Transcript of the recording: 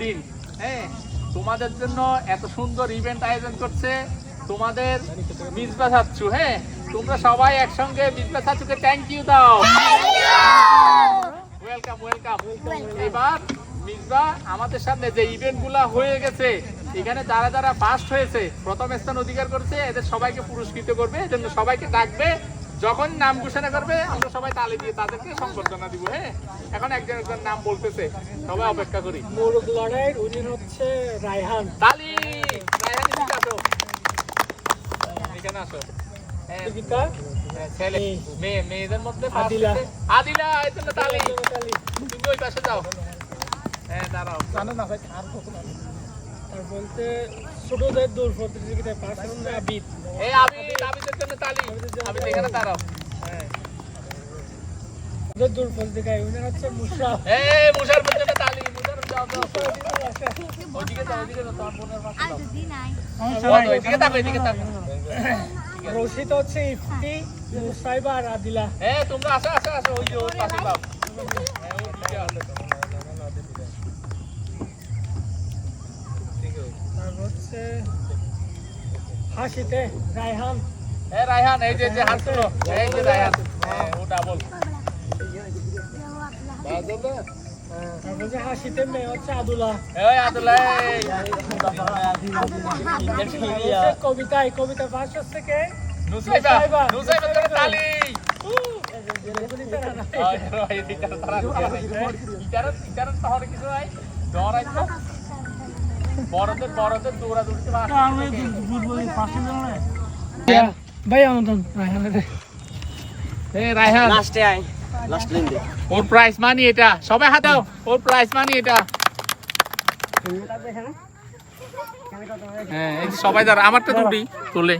দিন, হ্যাঁ তোমাদের জন্য এত সুন্দর ইভেন্ট আয়োজন করছে তোমাদের মিসবাহ চাচ্চু। হ্যাঁ তোমরা সবাই একসঙ্গে মিসবাহ চাচ্চুকে থ্যাংক ইউ দাও। Welcome welcome. এবার মিসবাহ আমাদের সামনে যে ইভেন্ট গুলা হয়ে গেছে এখানে যারা যারা ফার্স্ট হয়েছে, প্রথম স্থান অধিকার করছে, এদের সবাইকে পুরস্কৃত করবে। এজন্য সবাইকে ডাকবে, যখন নাম ঘোষণা করবে আমরা সবাই তালি দিয়ে তাদেরকে সংবর্ধনা দিব। হ্যাঁ এখন একজন একজন নাম বলতেছে, সবাই অপেক্ষা করি। মোরগ লড়াইয়ের উইনার হচ্ছে রায়হান। তালি। রায়হান এদিকে আসো, এখানে আসো। হ্যাঁ, ছেলে মেয়ে, মেয়েদের মধ্যে আদিলা। আদিলা, এই জন্য তালি। তুমি ওই পাশে যাও। হ্যাঁ দাঁড়াও। আর বলতে ছোটদের দৌড় প্রতিযোগিতায় ফার্স্ট হচ্ছে আবিদ। এই আবিদ, আবিদের জন্য তালি। আবিদ এখানে দাঁড়াও। হ্যাঁ ওদের দৌড় প্রতিযোগিতায় উইনার হচ্ছে মুশরাফ। এই মুশার জন্য তালি। মুশার যাও যাও। ওইদিকে যাও, ওইদিকে যাও, তোমার বোনের পাশে যাও। ওইদিকে তাকো, এদিকে তাকো। রশিদ হচ্ছে ইফতি, মুসাইবা আর আদিলা। হ্যাঁ তোমরা আসো আসো আসো, ওই যে ওর পাশে যাও। হ্যাঁ ওর দিকে আসো। আর হচ্ছে হাসিতে রায়হান। হ্যাঁ রায়হান, এই যে হাত তুলো, এই যে রায়হান। হ্যাঁ ও ডাবল। আর বলছে হাসিতে মেয়ে হচ্ছে আদুলা। এই আদুল্লাহ, কবিতায় কবিতা ফার্স্ট হচ্ছে কে? নুসাইবা, নুসাইবা জন্য তালি। বড়দের দৌড়াদৌড়িতে ভাই আমাদের রায়হানের রায়হান লাস্টে আয় লাস্ট লাইন দে ওর প্রাইজ মানি এটা, সবাই হাতাও, ওর প্রাইজ মানি এটা। হ্যাঁ এই যে সবাই দাঁড়া, আমারটা তুলি তোলে।